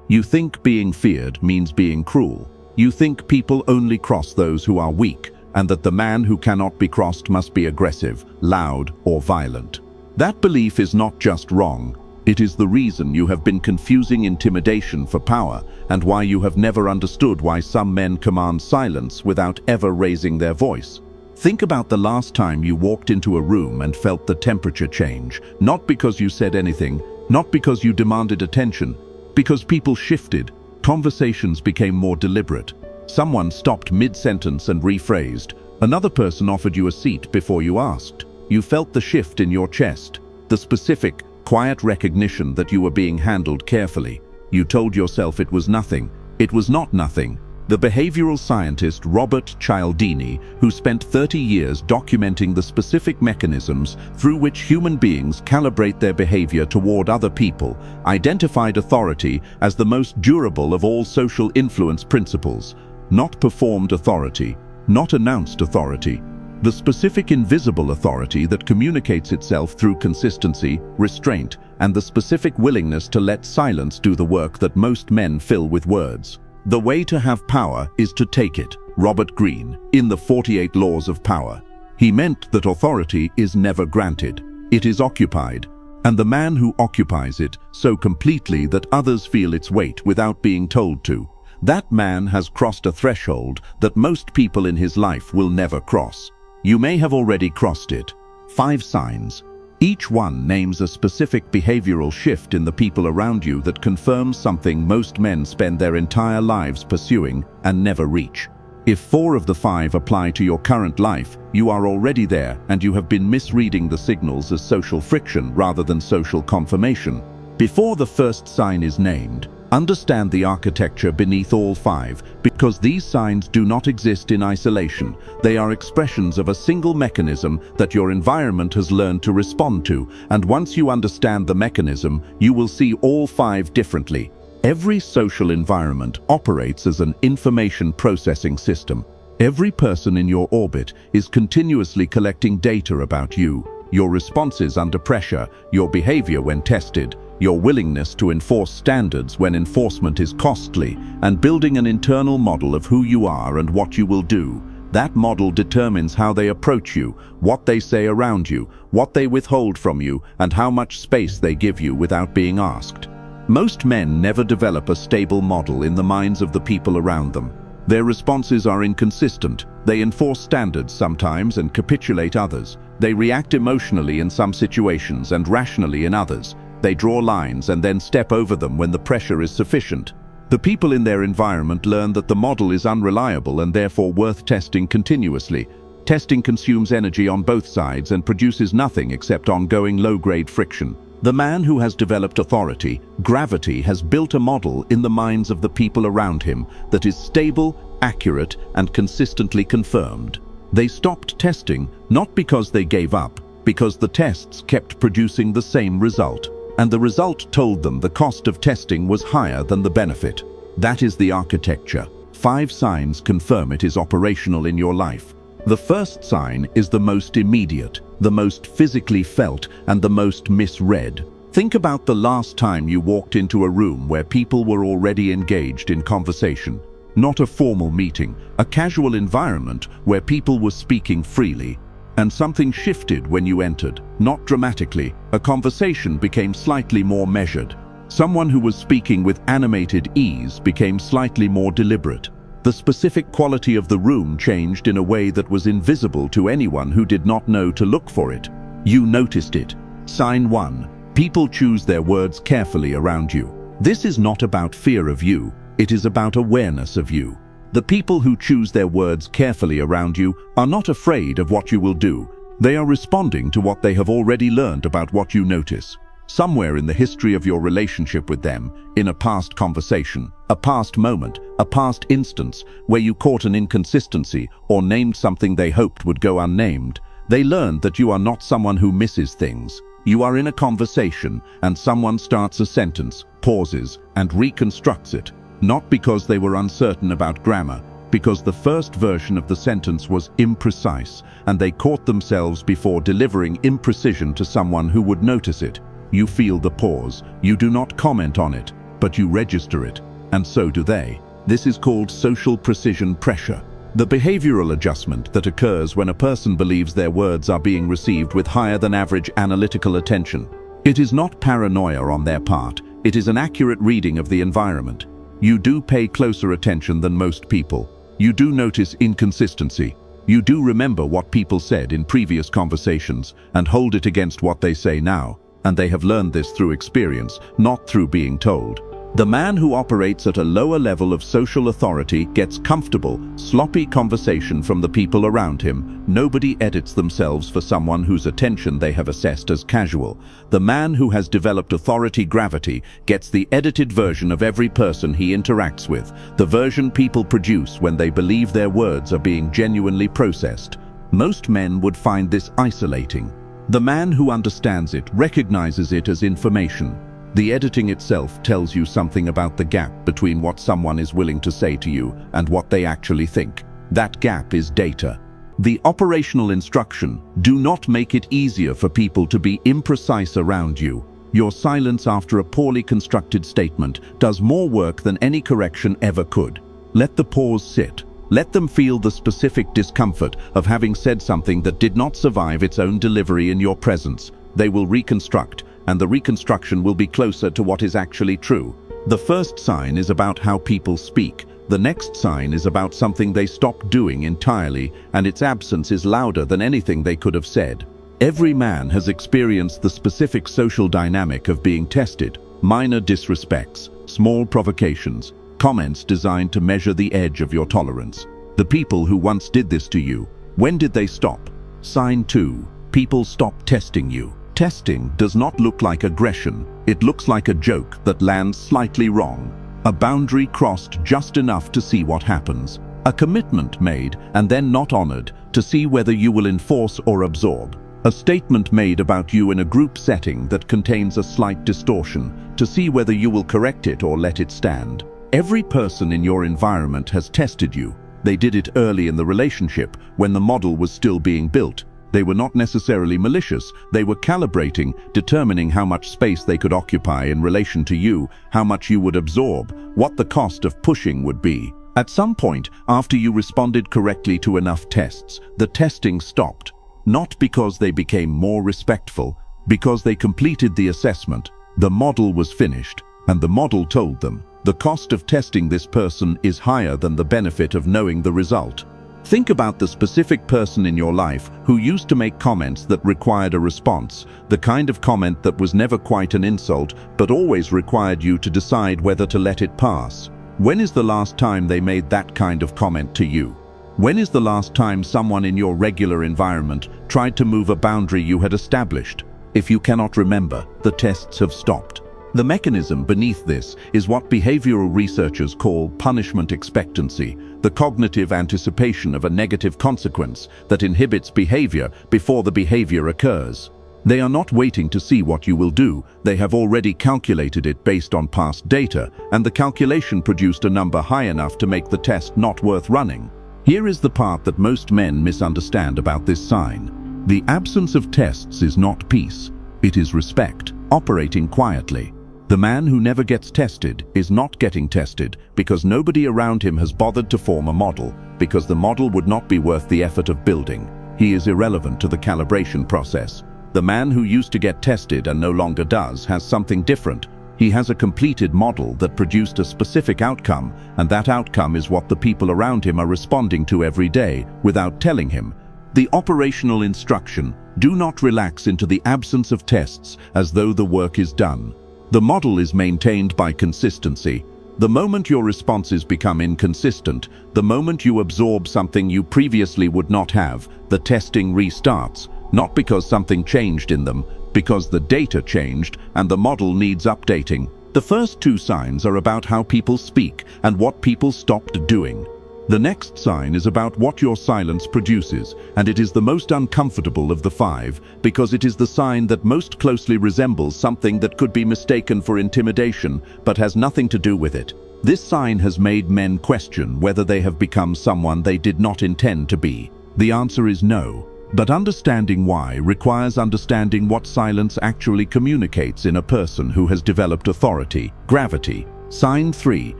You think being feared means being cruel. You think people only cross those who are weak, and that the man who cannot be crossed must be aggressive, loud, or violent. That belief is not just wrong. It is the reason you have been confusing intimidation for power, and why you have never understood why some men command silence without ever raising their voice. Think about the last time you walked into a room and felt the temperature change, not because you said anything, not because you demanded attention, because people shifted, conversations became more deliberate. Someone stopped mid-sentence and rephrased. Another person offered you a seat before you asked. You felt the shift in your chest, the specific, quiet recognition that you were being handled carefully. You told yourself it was nothing. It was not nothing. The behavioral scientist Robert Cialdini, who spent 30 years documenting the specific mechanisms through which human beings calibrate their behavior toward other people, identified authority as the most durable of all social influence principles. Not performed authority, not announced authority. The specific invisible authority that communicates itself through consistency, restraint, and the specific willingness to let silence do the work that most men fill with words. The way to have power is to take it, Robert Greene, in the 48 Laws of Power. He meant that authority is never granted. It is occupied, and the man who occupies it so completely that others feel its weight without being told to, that man has crossed a threshold that most people in his life will never cross. You may have already crossed it. 5 signs. Each one names a specific behavioral shift in the people around you that confirms something most men spend their entire lives pursuing and never reach. If 4 of the 5 apply to your current life, you are already there, and you have been misreading the signals as social friction rather than social confirmation. Before the first sign is named, understand the architecture beneath all 5, because these signs do not exist in isolation. They are expressions of a single mechanism that your environment has learned to respond to, and once you understand the mechanism, you will see all 5 differently. Every social environment operates as an information processing system. Every person in your orbit is continuously collecting data about you, your responses under pressure, your behavior when tested, your willingness to enforce standards when enforcement is costly, and building an internal model of who you are and what you will do. That model determines how they approach you, what they say around you, what they withhold from you, and how much space they give you without being asked. Most men never develop a stable model in the minds of the people around them. Their responses are inconsistent. They enforce standards sometimes and capitulate others. They react emotionally in some situations and rationally in others. They draw lines and then step over them when the pressure is sufficient. The people in their environment learn that the model is unreliable and therefore worth testing continuously. Testing consumes energy on both sides and produces nothing except ongoing low-grade friction. The man who has developed authority, gravity, has built a model in the minds of the people around him that is stable, accurate, and consistently confirmed. They stopped testing, not because they gave up, because the tests kept producing the same result. And the result told them the cost of testing was higher than the benefit. That is the architecture. 5 signs confirm it is operational in your life. The first sign is the most immediate, the most physically felt, and the most misread. Think about the last time you walked into a room where people were already engaged in conversation. Not a formal meeting, a casual environment where people were speaking freely. And something shifted when you entered, not dramatically. A conversation became slightly more measured. Someone who was speaking with animated ease became slightly more deliberate. The specific quality of the room changed in a way that was invisible to anyone who did not know to look for it. You noticed it. Sign 1. People choose their words carefully around you. This is not about fear of you. It is about awareness of you. The people who choose their words carefully around you are not afraid of what you will do. They are responding to what they have already learned about what you notice. Somewhere in the history of your relationship with them, in a past conversation, a past moment, a past instance where you caught an inconsistency or named something they hoped would go unnamed, they learned that you are not someone who misses things. You are in a conversation and someone starts a sentence, pauses, and reconstructs it. Not because they were uncertain about grammar, because the first version of the sentence was imprecise, and they caught themselves before delivering imprecision to someone who would notice it. You feel the pause. You do not comment on it. but you register it, and so do they. This is called social precision pressure, the behavioral adjustment that occurs when a person believes their words are being received with higher than average analytical attention. It is not paranoia on their part, it is an accurate reading of the environment. You do pay closer attention than most people. You do notice inconsistency. You do remember what people said in previous conversations and hold it against what they say now, and they have learned this through experience, not through being told. The man who operates at a lower level of social authority gets comfortable, sloppy conversation from the people around him. Nobody edits themselves for someone whose attention they have assessed as casual. The man who has developed authority gravity gets the edited version of every person he interacts with, the version people produce when they believe their words are being genuinely processed. Most men would find this isolating. The man who understands it recognizes it as information. The editing itself tells you something about the gap between what someone is willing to say to you and what they actually think. That gap is data. The operational instruction: do not make it easier for people to be imprecise around you. Your silence after a poorly constructed statement does more work than any correction ever could. Let the pause sit. Let them feel the specific discomfort of having said something that did not survive its own delivery in your presence. They will reconstruct, and the reconstruction will be closer to what is actually true. The first sign is about how people speak. The next sign is about something they stop doing entirely, and its absence is louder than anything they could have said. Every man has experienced the specific social dynamic of being tested. Minor disrespects, small provocations, comments designed to measure the edge of your tolerance. The people who once did this to you, when did they stop? Sign 2. People stop testing you. Testing does not look like aggression. It looks like a joke that lands slightly wrong. A boundary crossed just enough to see what happens. A commitment made and then not honored to see whether you will enforce or absorb. A statement made about you in a group setting that contains a slight distortion to see whether you will correct it or let it stand. Every person in your environment has tested you. They did it early in the relationship when the model was still being built. They were not necessarily malicious. They were calibrating, determining how much space they could occupy in relation to you, how much you would absorb, what the cost of pushing would be. At some point, after you responded correctly to enough tests, the testing stopped. Not because they became more respectful, because they completed the assessment. The model was finished, and the model told them, the cost of testing this person is higher than the benefit of knowing the result. Think about the specific person in your life who used to make comments that required a response, the kind of comment that was never quite an insult, but always required you to decide whether to let it pass. When is the last time they made that kind of comment to you? When is the last time someone in your regular environment tried to move a boundary you had established? If you cannot remember, the tests have stopped. The mechanism beneath this is what behavioral researchers call punishment expectancy, the cognitive anticipation of a negative consequence that inhibits behavior before the behavior occurs. They are not waiting to see what you will do. They have already calculated it based on past data, and the calculation produced a number high enough to make the test not worth running. Here is the part that most men misunderstand about this sign. The absence of tests is not peace. It is respect, operating quietly. The man who never gets tested is not getting tested because nobody around him has bothered to form a model, because the model would not be worth the effort of building. He is irrelevant to the calibration process. The man who used to get tested and no longer does has something different. He has a completed model that produced a specific outcome, and that outcome is what the people around him are responding to every day without telling him. The operational instruction: do not relax into the absence of tests as though the work is done. The model is maintained by consistency. The moment your responses become inconsistent, the moment you absorb something you previously would not have, the testing restarts, not because something changed in them, because the data changed and the model needs updating. The first 2 signs are about how people speak and what people stopped doing. The next sign is about what your silence produces, and it is the most uncomfortable of the 5, because it is the sign that most closely resembles something that could be mistaken for intimidation, but has nothing to do with it. This sign has made men question whether they have become someone they did not intend to be. The answer is no. But understanding why requires understanding what silence actually communicates in a person who has developed authority, gravity. Sign 3.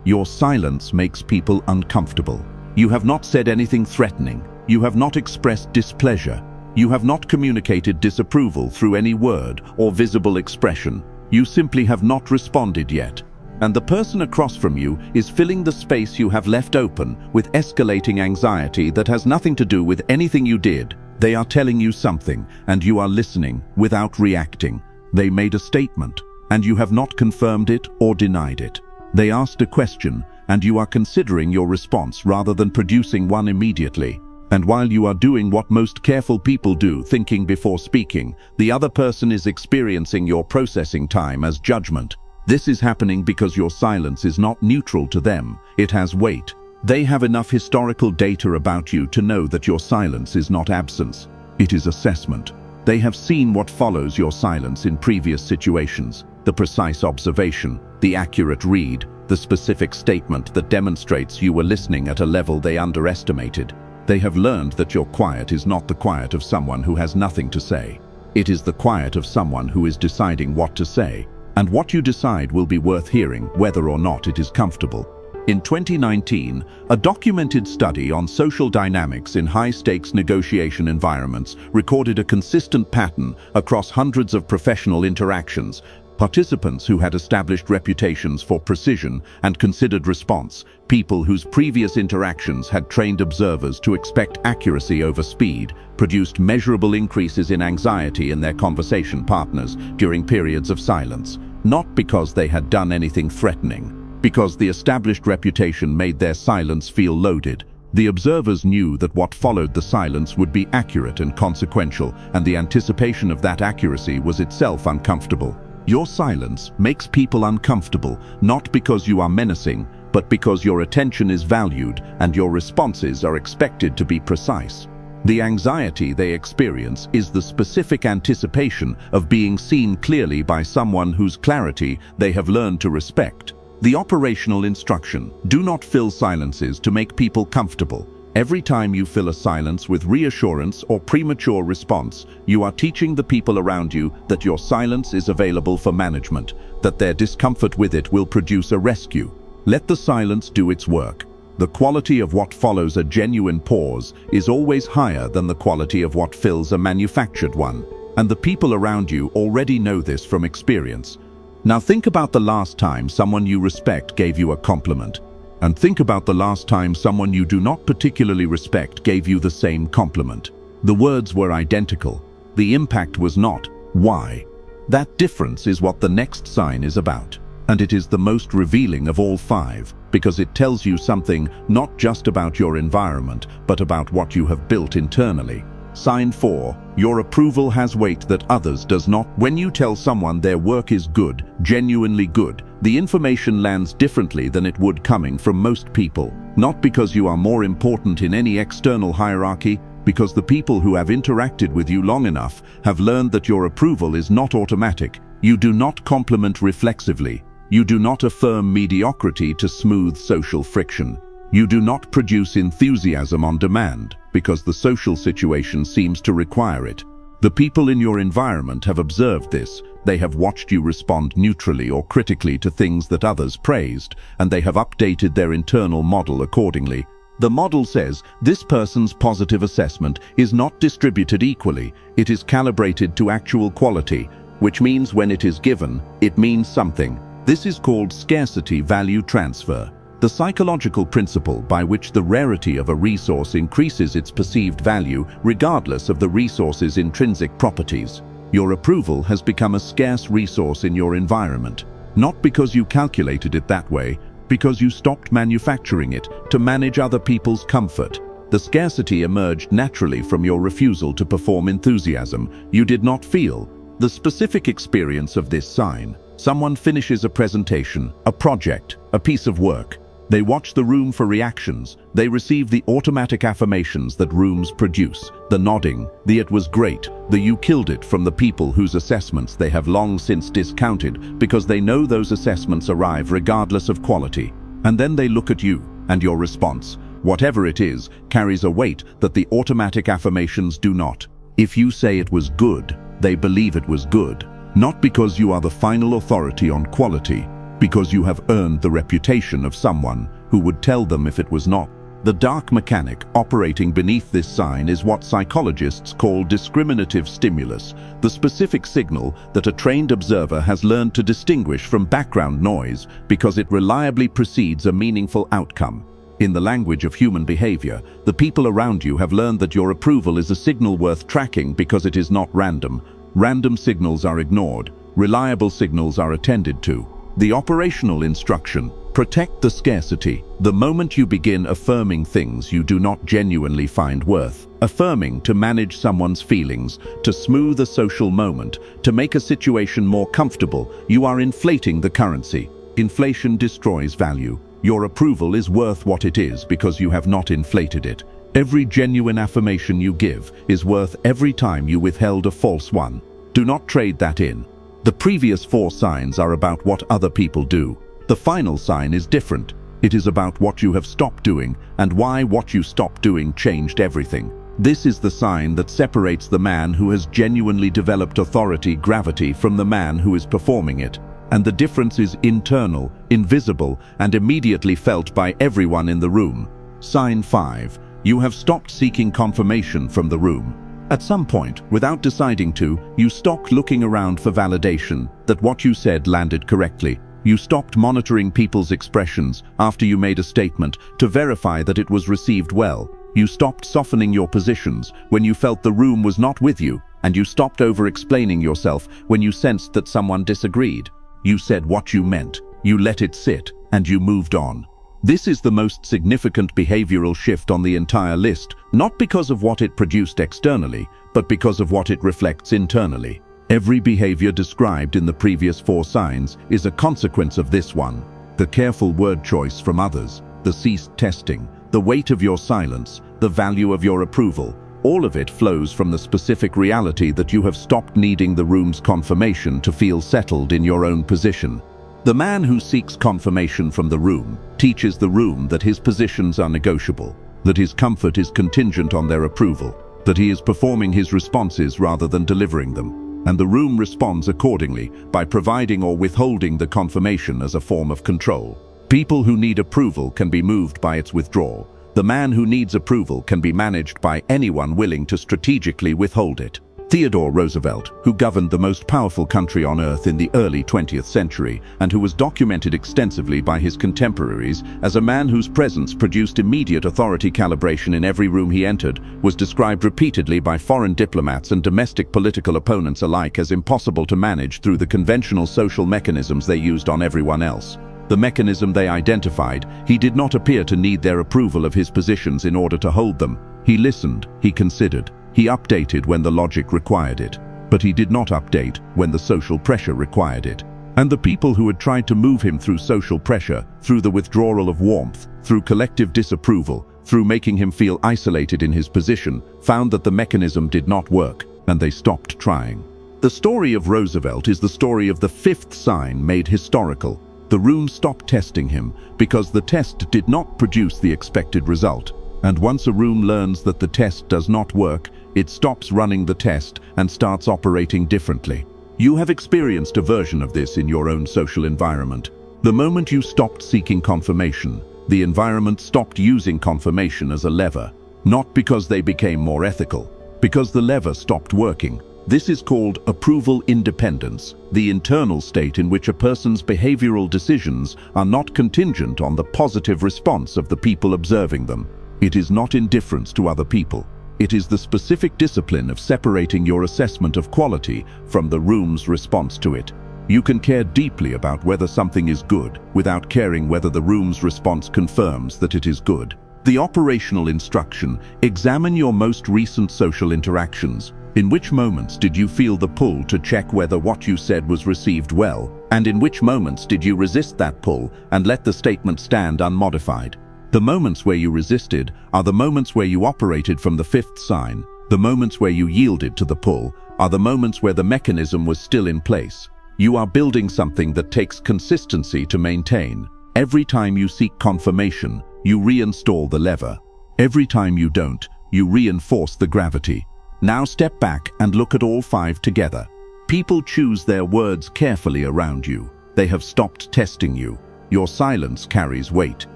Your silence makes people uncomfortable. You have not said anything threatening. You have not expressed displeasure. You have not communicated disapproval through any word or visible expression. You simply have not responded yet. And the person across from you is filling the space you have left open with escalating anxiety that has nothing to do with anything you did. They are telling you something, and you are listening without reacting. They made a statement, and you have not confirmed it or denied it. They asked a question, and you are considering your response rather than producing one immediately. And while you are doing what most careful people do, thinking before speaking, the other person is experiencing your processing time as judgment. This is happening because your silence is not neutral to them. It has weight. They have enough historical data about you to know that your silence is not absence. It is assessment. They have seen what follows your silence in previous situations: the precise observation, the accurate read, the specific statement that demonstrates you were listening at a level they underestimated. They have learned that your quiet is not the quiet of someone who has nothing to say. It is the quiet of someone who is deciding what to say. And what you decide will be worth hearing, whether or not it is comfortable. In 2019, a documented study on social dynamics in high-stakes negotiation environments recorded a consistent pattern across hundreds of professional interactions. Participants who had established reputations for precision and considered response, people whose previous interactions had trained observers to expect accuracy over speed, produced measurable increases in anxiety in their conversation partners during periods of silence, not because they had done anything threatening, because the established reputation made their silence feel loaded. The observers knew that what followed the silence would be accurate and consequential, and the anticipation of that accuracy was itself uncomfortable. Your silence makes people uncomfortable, not because you are menacing, but because your attention is valued and your responses are expected to be precise. The anxiety they experience is the specific anticipation of being seen clearly by someone whose clarity they have learned to respect. The operational instruction: do not fill silences to make people comfortable. Every time you fill a silence with reassurance or premature response, you are teaching the people around you that your silence is available for management, that their discomfort with it will produce a rescue. Let the silence do its work. The quality of what follows a genuine pause is always higher than the quality of what fills a manufactured one. And the people around you already know this from experience. Now think about the last time someone you respect gave you a compliment. And think about the last time someone you do not particularly respect gave you the same compliment. The words were identical. The impact was not. Why? That difference is what the next sign is about. And it is the most revealing of all 5, because it tells you something not just about your environment, but about what you have built internally. Sign 4. Your approval has weight that others does not. When you tell someone their work is good, genuinely good, the information lands differently than it would coming from most people. Not because you are more important in any external hierarchy, because the people who have interacted with you long enough have learned that your approval is not automatic. You do not compliment reflexively. You do not affirm mediocrity to smooth social friction. You do not produce enthusiasm on demand, because the social situation seems to require it. The people in your environment have observed this. They have watched you respond neutrally or critically to things that others praised, and they have updated their internal model accordingly. The model says this person's positive assessment is not distributed equally. It is calibrated to actual quality, which means when it is given, it means something. This is called scarcity value transfer. The psychological principle by which the rarity of a resource increases its perceived value regardless of the resource's intrinsic properties. Your approval has become a scarce resource in your environment, not because you calculated it that way, because you stopped manufacturing it to manage other people's comfort. The scarcity emerged naturally from your refusal to perform enthusiasm you did not feel. The specific experience of this sign: someone finishes a presentation, a project, a piece of work. They watch the room for reactions. They receive the automatic affirmations that rooms produce, the nodding, the "it was great," the "you killed it" from the people whose assessments they have long since discounted because they know those assessments arrive regardless of quality. And then they look at you, and your response, whatever it is, carries a weight that the automatic affirmations do not. If you say it was good, they believe it was good. Not because you are the final authority on quality, because you have earned the reputation of someone who would tell them if it was not. The dark mechanic operating beneath this sign is what psychologists call discriminative stimulus, the specific signal that a trained observer has learned to distinguish from background noise because it reliably precedes a meaningful outcome. In the language of human behavior, the people around you have learned that your approval is a signal worth tracking because it is not random. Random signals are ignored. Reliable signals are attended to. The operational instruction: protect the scarcity. The moment you begin affirming things you do not genuinely find worth, affirming to manage someone's feelings, to smooth a social moment, to make a situation more comfortable, you are inflating the currency. Inflation destroys value. Your approval is worth what it is because you have not inflated it. Every genuine affirmation you give is worth every time you withheld a false one. Do not trade that in. The previous 4 signs are about what other people do. The final sign is different. It is about what you have stopped doing and why what you stopped doing changed everything. This is the sign that separates the man who has genuinely developed authority gravity from the man who is performing it. And the difference is internal, invisible, and immediately felt by everyone in the room. Sign 5. You have stopped seeking confirmation from the room. At some point, without deciding to, you stopped looking around for validation that what you said landed correctly. You stopped monitoring people's expressions after you made a statement to verify that it was received well. You stopped softening your positions when you felt the room was not with you, and you stopped over-explaining yourself when you sensed that someone disagreed. You said what you meant, you let it sit, and you moved on. This is the most significant behavioral shift on the entire list, not because of what it produced externally, but because of what it reflects internally. Every behavior described in the previous 4 signs is a consequence of this one. The careful word choice from others, the ceased testing, the weight of your silence, the value of your approval, all of it flows from the specific reality that you have stopped needing the room's confirmation to feel settled in your own position. The man who seeks confirmation from the room teaches the room that his positions are negotiable, that his comfort is contingent on their approval, that he is performing his responses rather than delivering them, and the room responds accordingly by providing or withholding the confirmation as a form of control. People who need approval can be moved by its withdrawal. The man who needs approval can be managed by anyone willing to strategically withhold it. Theodore Roosevelt, who governed the most powerful country on earth in the early 20th century and who was documented extensively by his contemporaries as a man whose presence produced immediate authority calibration in every room he entered, was described repeatedly by foreign diplomats and domestic political opponents alike as impossible to manage through the conventional social mechanisms they used on everyone else. The mechanism they identified, he did not appear to need their approval of his positions in order to hold them. He listened, he considered. He updated when the logic required it, but he did not update when the social pressure required it. And the people who had tried to move him through social pressure, through the withdrawal of warmth, through collective disapproval, through making him feel isolated in his position, found that the mechanism did not work, and they stopped trying. The story of Roosevelt is the story of the 5th sign made historical. The room stopped testing him because the test did not produce the expected result. And once a room learns that the test does not work, it stops running the test and starts operating differently. You have experienced a version of this in your own social environment. The moment you stopped seeking confirmation, the environment stopped using confirmation as a lever, not because they became more ethical, because the lever stopped working. This is called approval independence, the internal state in which a person's behavioral decisions are not contingent on the positive response of the people observing them. It is not indifference to other people. It is the specific discipline of separating your assessment of quality from the room's response to it. You can care deeply about whether something is good without caring whether the room's response confirms that it is good. The operational instruction: examine your most recent social interactions. In which moments did you feel the pull to check whether what you said was received well? And in which moments did you resist that pull and let the statement stand unmodified? The moments where you resisted are the moments where you operated from the 5th sign. The moments where you yielded to the pull are the moments where the mechanism was still in place. You are building something that takes consistency to maintain. Every time you seek confirmation, you reinstall the lever. Every time you don't, you reinforce the gravity. Now step back and look at all 5 together. People choose their words carefully around you. They have stopped testing you. Your silence carries weight.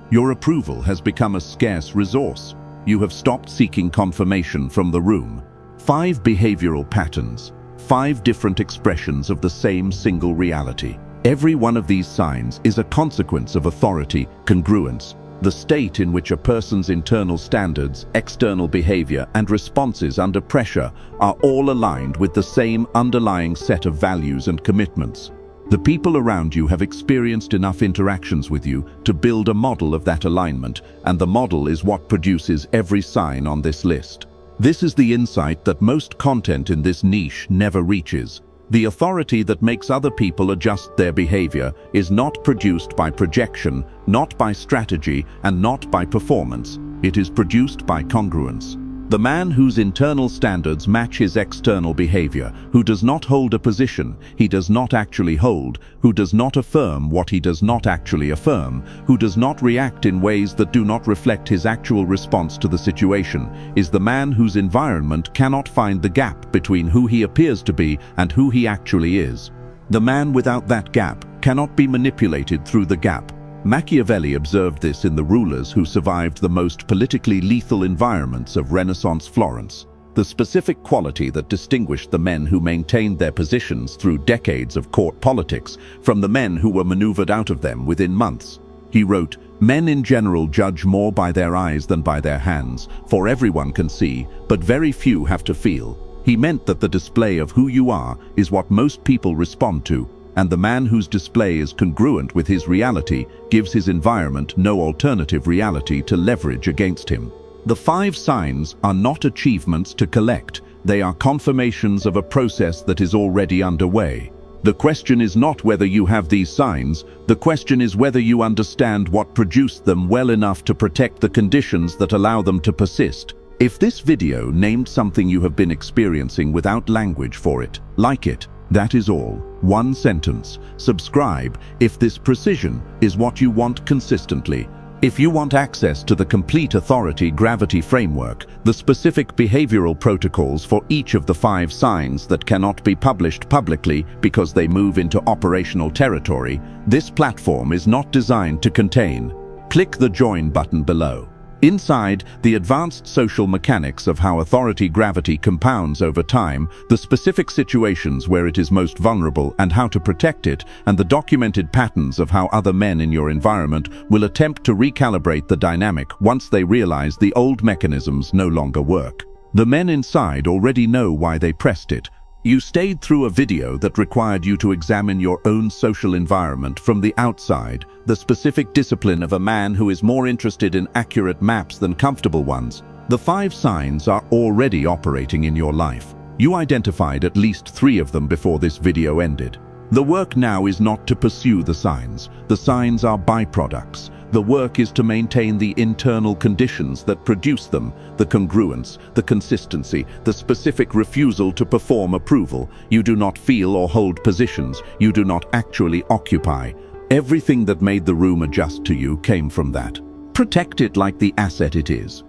Your approval has become a scarce resource. You have stopped seeking confirmation from the room. 5 behavioral patterns, 5 different expressions of the same single reality. Every one of these signs is a consequence of authority, congruence, the state in which a person's internal standards, external behavior, and responses under pressure are all aligned with the same underlying set of values and commitments. The people around you have experienced enough interactions with you to build a model of that alignment, and the model is what produces every sign on this list. This is the insight that most content in this niche never reaches. The authority that makes other people adjust their behavior is not produced by projection, not by strategy, and not by performance. It is produced by congruence. The man whose internal standards match his external behavior, who does not hold a position he does not actually hold, who does not affirm what he does not actually affirm, who does not react in ways that do not reflect his actual response to the situation, is the man whose environment cannot find the gap between who he appears to be and who he actually is. The man without that gap cannot be manipulated through the gap. Machiavelli observed this in the rulers who survived the most politically lethal environments of Renaissance Florence. The specific quality that distinguished the men who maintained their positions through decades of court politics from the men who were maneuvered out of them within months. He wrote, "Men in general judge more by their eyes than by their hands, for everyone can see, but very few have to feel." He meant that the display of who you are is what most people respond to, and the man whose display is congruent with his reality gives his environment no alternative reality to leverage against him. The 5 signs are not achievements to collect. They are confirmations of a process that is already underway. The question is not whether you have these signs. The question is whether you understand what produced them well enough to protect the conditions that allow them to persist. If this video named something you have been experiencing without language for it, like it. That is all. 1 sentence. Subscribe if this precision is what you want consistently. If you want access to the complete authority gravity framework, the specific behavioral protocols for each of the 5 signs that cannot be published publicly because they move into operational territory, this platform is not designed to contain. Click the join button below. Inside, the advanced social mechanics of how authority gravity compounds over time, the specific situations where it is most vulnerable and how to protect it, and the documented patterns of how other men in your environment will attempt to recalibrate the dynamic once they realize the old mechanisms no longer work. The men inside already know why they pressed it. You stayed through a video that required you to examine your own social environment from the outside, the specific discipline of a man who is more interested in accurate maps than comfortable ones. The 5 signs are already operating in your life. You identified at least 3 of them before this video ended. The work now is not to pursue the signs. The signs are byproducts. The work is to maintain the internal conditions that produce them, the congruence, the consistency, the specific refusal to perform approval. You do not feel or hold positions. You do not actually occupy. Everything that made the room adjust to you came from that. Protect it like the asset it is.